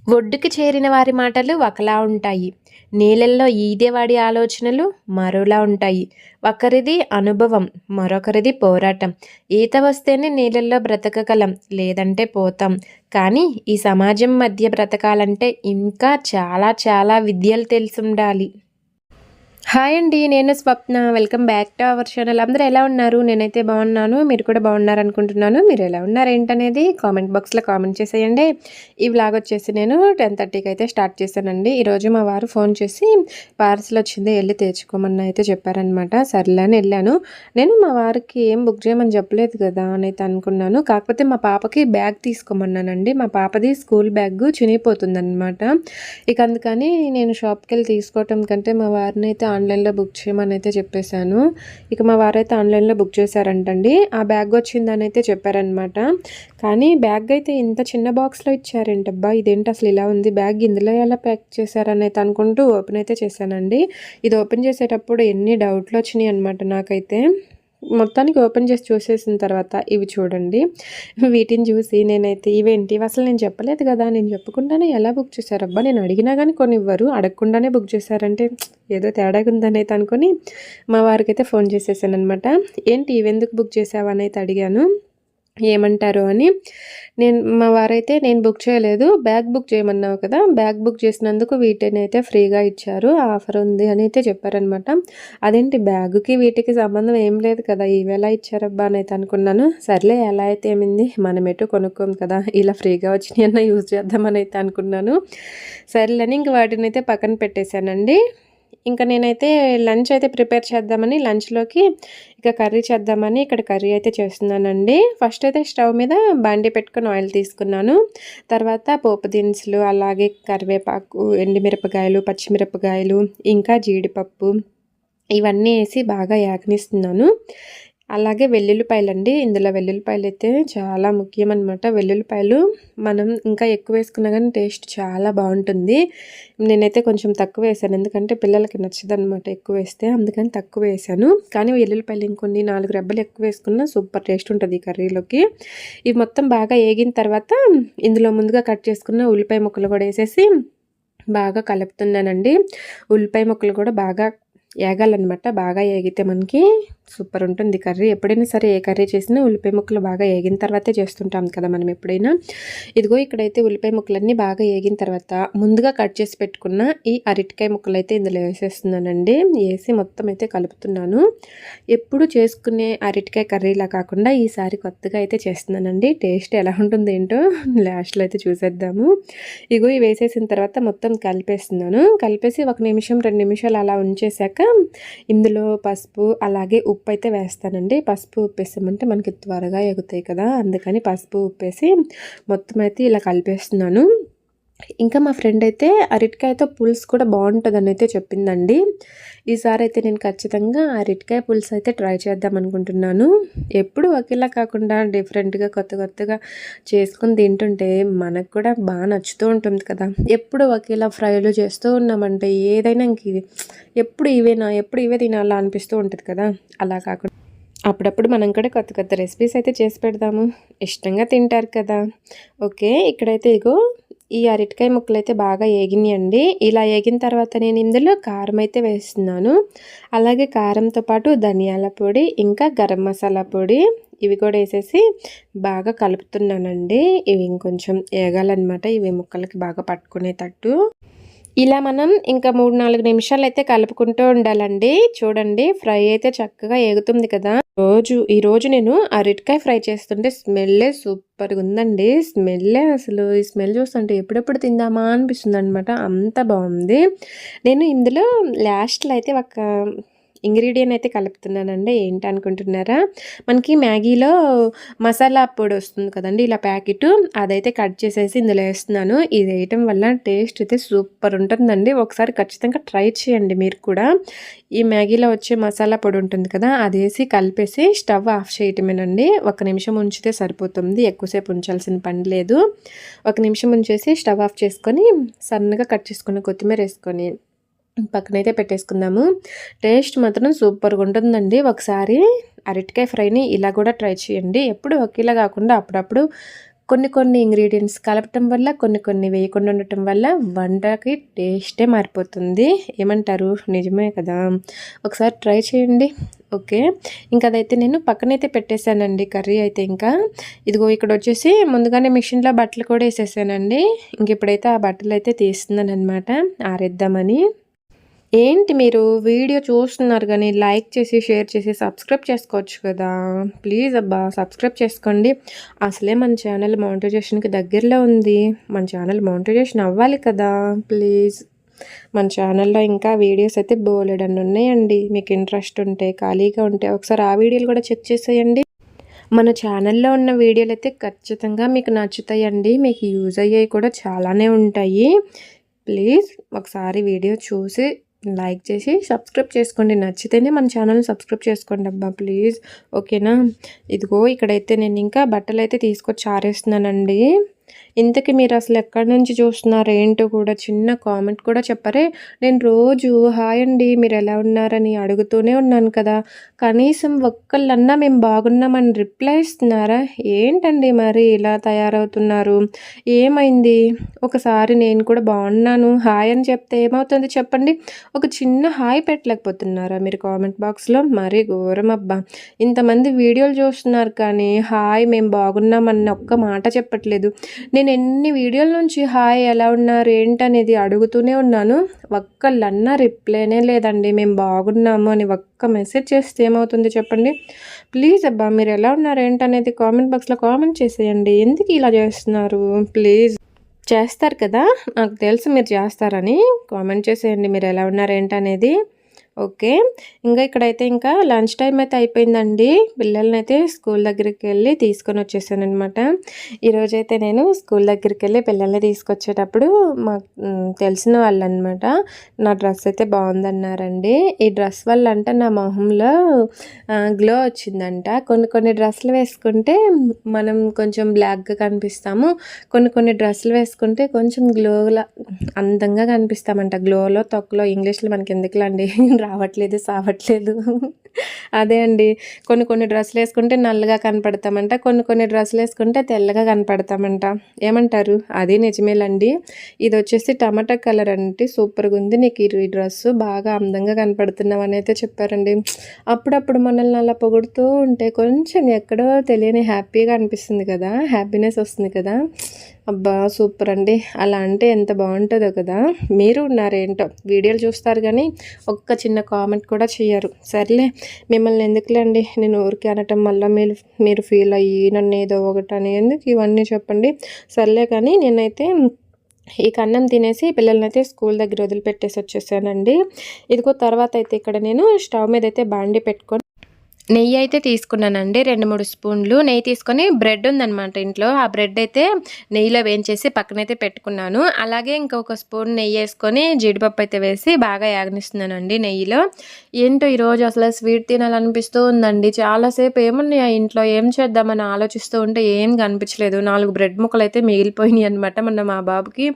ఒడ్డుకి చేరిన వారి మాటలు ఒకలా ఉంటాయి. నీళ్ళల్లో ఈదేవాడి ఆలోచనలు మరోలా ఉంటాయి. ఒకరిది అనుభవం, మరొకరిది పోరాటం. ఈత వస్తేనే నీళ్ళల్లో బ్రతకగలం, లేదంటే పోతాం. కానీ ఈ సమాజం మధ్య బ్రతకాలంటే ఇంకా చాలా చాలా విద్యలు తెలిసుండాలి. హాయ్ అండి. నేను Swapna. Welcome back to our channel. అందరూ ఎలా ఉన్నారు? నేనైతే బాగున్నాను. మీరు కూడా బాగున్నారనుకుంటున్నాను. మీరు ఎలా ఉన్నారు ఏంటనేది కామెంట్ బాక్స్లో కామెంట్ చేసేయండి. ఈ వ్లాగ్ వచ్చేసి నేను 10:30కి అయితే స్టార్ట్ చేశానండి. ఈరోజు మా వారు ఫోన్ చేసి పార్సల్ వచ్చింది, వెళ్ళి తెచ్చుకోమని అయితే చెప్పారనమాట. సర్లే అని వెళ్ళాను. నేను మా వారికి ఏం బుక్ చేయమని చెప్పలేదు కదా అని అయితే అనుకున్నాను. కాకపోతే మా పాపకి బ్యాగ్ తీసుకోమన్నానండి. మా పాపది స్కూల్ బ్యాగ్ చినిగిపోతుందన్నమాట. ఇక అందుకని నేను షాప్కి వెళ్ళి తీసుకోవటం కంటే మా వారిని అయితే ఆన్లైన్లో బుక్ చేయమని అయితే చెప్పేశాను. ఇక మా వారైతే ఆన్లైన్లో బుక్ చేశారంటండి. ఆ బ్యాగ్ వచ్చిందని అయితే చెప్పారనమాట. కానీ బ్యాగ్ అయితే ఇంత చిన్న బాక్స్లో ఇచ్చారేంటబ్బా, ఇదేంటి అసలు ఇలా ఉంది, బ్యాగ్ ఇందులో ఎలా ప్యాక్ చేశారని అయితే అనుకుంటూ ఓపెన్ అయితే చేశానండి. ఇది ఓపెన్ చేసేటప్పుడు ఎన్ని డౌట్లు వచ్చినాయి అనమాట నాకైతే. మొత్తానికి ఓపెన్ చేసి చూసేసిన తర్వాత ఇవి చూడండి. వీటిని చూసి నేనైతే ఇవేంటి అసలు నేను చెప్పలేదు కదా, నేను చెప్పకుండానే ఎలా బుక్ చేశారబ్బా, నేను అడిగినా కానీ కొన్ని ఇవ్వరు, అడగకుండానే బుక్ చేశారంటే ఏదో తేడాగా ఉందని అయితే అనుకొని మా వారికి అయితే ఫోన్ చేసేసాను అనమాట. ఏంటి ఇవెందుకు బుక్ చేసావని అయితే అడిగాను. ఏమంటారు అని. మా వారైతే నేను బుక్ చేయలేదు, బ్యాగ్ బుక్ చేయమన్నావు కదా, బ్యాగ్ బుక్ చేసినందుకు వీటిని అయితే ఫ్రీగా ఇచ్చారు, ఆఫర్ ఉంది అని అయితే చెప్పారనమాట. అదేంటి బ్యాగుకి వీటికి సంబంధం ఏం లేదు కదా, ఇవి ఎలా ఇచ్చారబ్బా అని అయితే అనుకున్నాను. సర్లే ఎలా అయితే ఏమింది, మనం ఎటు కొనుక్కోం కదా, ఇలా ఫ్రీగా వచ్చినాయి అన్న యూజ్ చేద్దామని అయితే అనుకున్నాను. సర్లేని ఇంక వాటిని అయితే పక్కన పెట్టేశానండి. ఇంకా నేనైతే లంచ్ అయితే ప్రిపేర్ చేద్దామని లంచ్లోకి ఇక కర్రీ చేద్దామని ఇక్కడ కర్రీ అయితే చేస్తున్నానండి. ఫస్ట్ అయితే స్టవ్ మీద బండి పెట్టుకొని ఆయిల్ తీసుకున్నాను. తర్వాత పోపు దినుసులు, అలాగే కరివేపాకు, ఎండుమిరపకాయలు, పచ్చిమిరపకాయలు, ఇంకా జీడిపప్పు ఇవన్నీ వేసి బాగా యాగనిస్తున్నాను. అలాగే వెల్లుల్లిపాయలండి. ఇందులో వెల్లుల్లిపాయలు అయితే చాలా ముఖ్యం అనమాట. వెల్లుల్లిపాయలు మనం ఇంకా ఎక్కువ వేసుకున్నా కానీ టేస్ట్ చాలా బాగుంటుంది. నేనైతే కొంచెం తక్కువ వేసాను, ఎందుకంటే పిల్లలకి నచ్చదనమాట ఎక్కువ వేస్తే, అందుకని తక్కువ వేసాను. కానీ వెల్లుల్లిపాయలు ఇంకొన్ని 4 రెబ్బలు ఎక్కువ వేసుకున్నా సూపర్ టేస్ట్ ఉంటుంది ఈ కర్రీలోకి. ఇవి మొత్తం బాగా వేగిన తర్వాత ఇందులో ముందుగా కట్ చేసుకున్న ఉల్లిపాయ ముక్కలు కూడా వేసేసి బాగా కలుపుతున్నానండి. ఉల్లిపాయ ముక్కలు కూడా బాగా ఏగాలన్నమాట. బాగా ఏగితే మనకి సూపర్ ఉంటుంది కర్రీ. ఎప్పుడైనా సరే ఏ కర్రీ చేసినా ఉల్లిపాయ ముక్కలు బాగా ఏగిన తర్వాతే చేస్తుంటాం కదా మనం ఎప్పుడైనా. ఇదిగో ఇక్కడైతే ఉల్లిపాయ ముక్కలన్నీ బాగా ఏగిన తర్వాత ముందుగా కట్ చేసి పెట్టుకున్న ఈ అరటికాయ ముక్కలు అయితే ఇందులో వేసేస్తున్నానండి. వేసి మొత్తం అయితే కలుపుతున్నాను. ఎప్పుడు చేసుకునే అరటికాయ కర్రీలా కాకుండా ఈసారి కొత్తగా అయితే చేస్తున్నానండి. టేస్ట్ ఎలా ఉంటుంది ఏంటో లాస్ట్లో అయితే చూసేద్దాము. ఇగో ఇవి వేసేసిన తర్వాత మొత్తం కలిపేస్తున్నాను. కలిపేసి 1 నిమిషం 2 నిమిషాలు అలా ఉంచేసాక ఇందులో పసుపు అలాగే ఉప్పు అయితే వేస్తానండి. పసుపు ఉప్పు వేసామంటే మనకి త్వరగా ఎగుతాయి కదా, అందుకని పసుపు ఉప్పు వేసి మొత్తం అయితే ఇలా కలిపేస్తున్నాను. ఇంకా మా ఫ్రెండ్ అయితే అరటికాయతో పులుసు కూడా బాగుంటుందని అయితే చెప్పిందండి. ఈసారి అయితే నేను ఖచ్చితంగా అరటికాయ పులుసు అయితే ట్రై చేద్దాం అనుకుంటున్నాను. ఎప్పుడు ఒకేలా కాకుండా డిఫరెంట్గా కొత్తగా చేసుకుని తింటుంటే మనకు కూడా బాగా నచ్చుతూ ఉంటుంది కదా. ఎప్పుడు ఒకేలా ఫ్రైలు చేస్తూ ఉన్నామంటే ఏదైనా ఇంక ఎప్పుడు ఇవే తినాలా అనిపిస్తూ ఉంటుంది కదా. అలా కాకుండా అప్పుడప్పుడు మనం కూడా కొత్త రెసిపీస్ అయితే చేసి పెడదాము, ఇష్టంగా తింటారు కదా. ఓకే, ఇక్కడైతే ఇగో ఈ అరటికాయ ముక్కలు అయితే బాగా ఏగినాయండి. ఇలా ఏగిన తర్వాత నేను ఇందులో కారం అయితే వేస్తున్నాను. అలాగే కారంతో పాటు ధనియాల పొడి, ఇంకా గరం మసాలా పొడి ఇవి కూడా వేసేసి బాగా కలుపుతున్నానండి. ఇవి ఇంకొంచెం ఏగాలన్నమాట, ఇవి ముక్కలకి బాగా పట్టుకునేటట్టు. ఇలా మనం ఇంకా 3-4 నిమిషాలు అయితే కలుపుకుంటూ ఉండాలండి. చూడండి ఫ్రై అయితే చక్కగా ఏగుతుంది కదా. ఈరోజు నేను అరటికాయ ఫ్రై చేస్తుంటే స్మెల్లే సూపర్గా ఉందండి. అసలు ఈ స్మెల్ చూస్తుంటే ఎప్పుడెప్పుడు తిందామా అనిపిస్తుంది అనమాట, అంత బాగుంది. నేను ఇందులో లాస్ట్లో అయితే ఒక ఇంగ్రీడియంట్ అయితే కలుపుతున్నానండి. ఏంటి అనుకుంటున్నారా, మనకి మ్యాగీలో మసాలా పొడి వస్తుంది కదండి, ఇలా ప్యాకెట్, అదైతే కట్ చేసేసి ఇందులో వేస్తున్నాను. ఇది వేయటం వల్ల టేస్ట్ అయితే సూపర్ ఉంటుందండి. ఒకసారి ఖచ్చితంగా ట్రై చేయండి మీరు కూడా. ఈ మ్యాగీలో వచ్చే మసాలా పొడి ఉంటుంది కదా, అది వేసి కలిపేసి స్టవ్ ఆఫ్ చేయటమేనండి. 1 నిమిషం ఉంచితే సరిపోతుంది, ఎక్కువసేపు ఉంచాల్సిన పని లేదు. 1 నిమిషం ఉంచేసి స్టవ్ ఆఫ్ చేసుకొని సన్నగా కట్ చేసుకున్న కొత్తిమీర వేసుకొని పక్కనైతే పెట్టేసుకుందాము. టేస్ట్ మాత్రం సూపర్గా ఉంటుందండి. ఒకసారి అరటికాయ ఫ్రైని ఇలా కూడా ట్రై చేయండి. ఎప్పుడు ఒకేలా కాకుండా అప్పుడప్పుడు కొన్ని ఇంగ్రీడియంట్స్ కలపటం వల్ల, కొన్ని వేయకుండా ఉండటం వల్ల వంటకి టేస్టే మారిపోతుంది. ఏమంటారు? నిజమే కదా! ఒకసారి ట్రై చేయండి. ఓకే. ఇంకా అదైతే నేను పక్కనైతే పెట్టేశానండి కర్రీ అయితే ఇంకా. ఇదిగో ఇక్కడొచ్చేసి ముందుగానే మిషన్‌లో బట్టలు కూడా ఏసేసానండి. ఇంక ఇప్పుడైతే ఆ బట్టలైతే తీస్తున్నాననమాట ఆరేద్దామని. ఏంటి మీరు వీడియో చూస్తున్నారు గానీ లైక్ చేసి, షేర్ చేసి, సబ్స్క్రైబ్ చేసుకోవచ్చు కదా! ప్లీజ్ అబ్బా! సబ్స్క్రైబ్ చేసుకోండి. అసలే మన ఛానల్ మానిటైజేషన్‌కి దగ్గరలో ఉంది. మన ఛానల్ మానిటైజేషన్ అవ్వాలి కదా! ప్లీజ్. మన ఛానల్‌లో ఇంకా వీడియోస్ అయితే బోలెడన్ని ఉన్నాయండి. మీకు ఇంట్రెస్ట్ ఉంటే, ఖాళీగా ఉంటే ఒకసారి ఆ వీడియోలు కూడా చెక్ చేసేయండి. మన ఛానల్‌లో ఉన్న వీడియోలైతే ఖచ్చితంగా మీకు నచ్చుతాయండి. మీకు యూజ్ అయ్యేవి కూడా చాలానే ఉంటాయి. ప్లీజ్ ఒకసారి వీడియో చూసి లైక్ చేసి సబ్స్క్రైబ్ చేసుకోండి. నచ్చితేనే మన ఛానల్ని సబ్స్క్రైబ్ చేసుకోండి అబ్బా ప్లీజ్. ఓకేనా? ఇదిగో ఇక్కడైతే నేను ఇంకా బట్టలైతే తీసుకొచ్చి ఆరేస్తున్నానండి. ఇంతకీ మీరు అసలు ఎక్కడి నుంచి చూస్తున్నారు ఏంటో కూడా చిన్న కామెంట్ కూడా చెప్పరే. నేను రోజు హాయ్ అండి మీరు ఎలా ఉన్నారని అడుగుతూనే ఉన్నాను కదా, కనీసం ఒక్కళ్ళన్నా మేము బాగున్నామని రిప్లై ఇస్తున్నారా? ఏంటండి మరి ఇలా తయారవుతున్నారు? ఏమైంది? ఒకసారి నేను కూడా బాగున్నాను హాయ్ అని చెప్తే ఏమవుతుంది చెప్పండి? ఒక చిన్న హాయ్ పెట్టలేకపోతున్నారా మీరు కామెంట్ బాక్స్లో? మరీ ఘోరం అబ్బా. ఇంతమంది వీడియోలు చూస్తున్నారు కానీ హాయ్ మేము బాగున్నామన్న ఒక్క మాట చెప్పట్లేదు. నేను ఎన్ని వీడియోల నుంచి హాయ్ ఎలా ఉన్నారు ఏంటనేది అడుగుతూనే ఉన్నాను. ఒక్కళ్ళన్నా రిప్లైనే లేదండి. మేము బాగున్నాము అని ఒక్క మెసేజ్ చేస్తే ఏమవుతుంది చెప్పండి? ప్లీజ్ అబ్బా మీరు ఎలా ఉన్నారు ఏంటనేది కామెంట్ బాక్స్లో కామెంట్ చేసేయండి. ఎందుకు ఇలా చేస్తున్నారు? ప్లీజ్ చేస్తారు కదా, నాకు తెలుసు మీరు చేస్తారని. కామెంట్ చేసేయండి మీరు ఎలా ఉన్నారు ఏంటనేది. ఓకే. ఇక్కడైతే ఇంకా లంచ్ టైం అయితే అయిపోయిందండి. పిల్లలనైతే స్కూల్ దగ్గరికి వెళ్ళి తీసుకొని వచ్చేసాననమాట. ఈరోజైతే నేను స్కూల్ దగ్గరికి వెళ్ళి పిల్లల్ని తీసుకొచ్చేటప్పుడు మాకు తెలిసిన వాళ్ళనమాట నా డ్రెస్ అయితే బాగుందన్నారండి. ఈ డ్రెస్ వల్ల అంటే నా మొహంలో గ్లో వచ్చిందంట. కొన్ని డ్రెస్సులు వేసుకుంటే మనం కొంచెం బ్లాక్గా కనిపిస్తాము. కొన్ని డ్రెస్సులు వేసుకుంటే కొంచెం గ్లోలా అందంగా కనిపిస్తామంట. గ్లోలో తొక్కలో ఇంగ్లీష్లో మనకి ఎందుకులండి రావట్లేదు సావట్లేదు. అదే అండి. కొన్ని డ్రెస్సులు వేసుకుంటే నల్లగా కనపడతామంట. కొన్ని డ్రెస్సులు వేసుకుంటే తెల్లగా కనపడతామంట. ఏమంటారు? అది నిజమేలండి. ఇది వచ్చేసి టమాటా కలర్ అంటే సూపర్గా ఉంది. నీకు ఈ డ్రెస్సు బాగా అందంగా కనపడుతున్నావు అని అయితే చెప్పారండి. అప్పుడప్పుడు మనల్ని అలా పొగుడుతూ ఉంటే కొంచెం ఎక్కడో తెలియని హ్యాపీగా అనిపిస్తుంది కదా, హ్యాపీనెస్ వస్తుంది కదా. అబ్బా సూపర్ అండి. అలా అంటే ఎంత బాగుంటుందో కదా. మీరు ఉన్నారేంటో వీడియోలు చూస్తారు కానీ ఒక్క చిన్న కామెంట్ కూడా చెయ్యరు. సర్లే మిమ్మల్ని ఎందుకులేండి నేను ఊరికే అనటం, మళ్ళీ మీరు ఫీల్ అయ్యి నన్ను ఏదో ఒకటి అని ఎందుకు ఇవన్నీ చెప్పండి. సర్లే కానీ నేనైతే ఈ అన్నం తినేసి పిల్లలనైతే స్కూల్ దగ్గర వదిలిపెట్టేసి వచ్చేసానండి. ఇదిగో తర్వాత అయితే ఇక్కడ నేను స్టవ్ మీద అయితే బాండి పెట్టుకొని నెయ్యి అయితే తీసుకున్నానండి. 2-3 స్పూన్లు నెయ్యి తీసుకొని, బ్రెడ్ ఉందనమాట ఇంట్లో. ఆ బ్రెడ్ అయితే నెయ్యిలో వేయించేసి పక్కనైతే పెట్టుకున్నాను. అలాగే ఇంకొక స్పూన్ నెయ్యి వేసుకొని జీడిపప్పు అయితే వేసి బాగా యాగనిస్తున్నానండి నెయ్యిలో. ఏంటో ఈరోజు అసలు స్వీట్ తినాలనిపిస్తూ ఉందండి. చాలాసేపు ఏమున్నాయి ఆ ఇంట్లో ఏం చేద్దామని ఆలోచిస్తూ ఉంటే ఏం కనిపించలేదు. 4 బ్రెడ్ ముక్కలు అయితే మిగిలిపోయినాయి అనమాట. మొన్న మా బాబుకి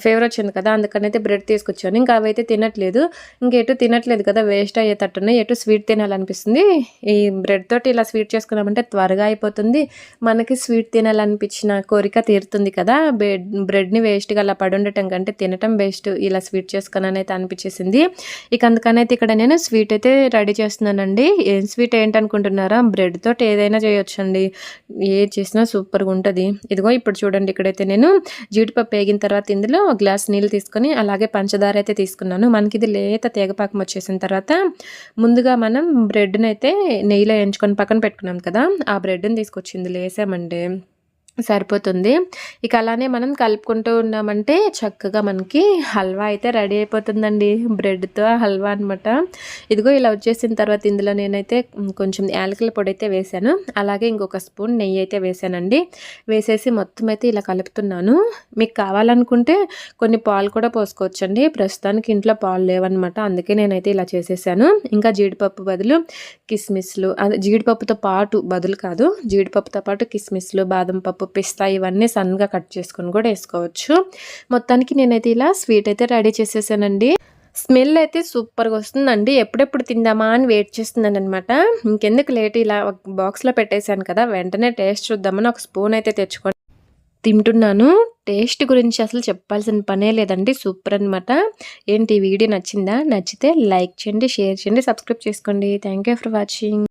ఫీవర్ వచ్చింది కదా, అందుకనైతే బ్రెడ్ తీసుకొచ్చాను. ఇంకా అవైతే తినట్లేదు. ఇంకెటు తినట్లేదు కదా, వేస్ట్ అయ్యేటట్టున్నాయి. ఎటు స్వీట్ తినాలనిపిస్తుంది. ఈ బ్రెడ్ తోటి ఇలా స్వీట్ చేసుకున్నామంటే త్వరగా అయిపోతుంది. మనకి స్వీట్ తినాలనిపించిన కోరిక తీరుతుంది కదా. బ్రెడ్ని వేస్ట్గా అలా పడి ఉండటం కంటే తినటం బెస్ట్ ఇలా స్వీట్ చేసుకున్నాను అయితే అనిపించేసింది. అందుకనైతే ఇక్కడ నేను స్వీట్ అయితే రెడీ చేస్తున్నానండి. ఏం స్వీట్ ఏంటనుకుంటున్నారా? బ్రెడ్ తోటి ఏదైనా చేయొచ్చండి. ఏది చేసినా సూపర్గా ఉంటుంది. ఇదిగో ఇప్పుడు చూడండి, ఇక్కడైతే నేను జీడిపప్పు వేగిన తర్వాత ఇందులో ఒక గ్లాస్ నీళ్ళు తీసుకొని అలాగే పంచదార అయితే తీసుకున్నాను. మనకి ఇది లేత తేగపాకం వచ్చేసిన తర్వాత ముందుగా మనం బ్రెడ్ని అయితే నెయ్యిలో వేయించుకొని పక్కన పెట్టుకున్నాం కదా, ఆ బ్రెడ్ని తీసుకొచ్చి ఇందులో వేసామండి. సరిపోతుంది. అలానే మనం కలుపుకుంటూ ఉన్నామంటే చక్కగా మనకి హల్వా అయితే రెడీ అయిపోతుందండి. బ్రెడ్తో హల్వా అనమాట. ఇదిగో ఇలా వచ్చేసిన తర్వాత ఇందులో నేనైతే కొంచెం యాలకుల పొడి అయితే వేసాను. అలాగే ఇంకొక స్పూన్ నెయ్యి అయితే వేసానండి. వేసేసి మొత్తం అయితే ఇలా కలుపుతున్నాను. మీకు కావాలనుకుంటే కొన్ని పాలు కూడా పోసుకోవచ్చండి. ప్రస్తుతానికి ఇంట్లో పాలు లేవన్నమాట, అందుకే నేనైతే ఇలా చేసేసాను. ఇంకా జీడిపప్పు బదులు కిస్మిస్లు, అదే జీడిపప్పుతో పాటు బదులు కాదు, జీడిపప్పుతో పాటు కిస్మిస్లు, బాదం పప్పు, పిస్తా ఇవన్నీ సన్నగా కట్ చేసుకొని కూడా వేసుకోవచ్చు. మొత్తానికి నేనైతే ఇలా స్వీట్ అయితే రెడీ చేసేసానండి. స్మెల్ అయితే సూపర్గా వస్తుందండి. ఎప్పుడెప్పుడు తిందామా అని వెయిట్ చేస్తున్నాను అనమాట. ఇంకెందుకు లేట్, ఇలా ఒక బాక్స్లో పెట్టేశాను కదా, వెంటనే టేస్ట్ చూద్దామని ఒక స్పూన్ అయితే తెచ్చుకొని తింటున్నాను. టేస్ట్ గురించి అసలు చెప్పాల్సిన పనే లేదండి. సూపర్ అనమాట. ఏంటి ఈ వీడియో నచ్చిందా? నచ్చితే లైక్ చేయండి, షేర్ చేయండి, సబ్స్క్రైబ్ చేసుకోండి. Thank you for watching.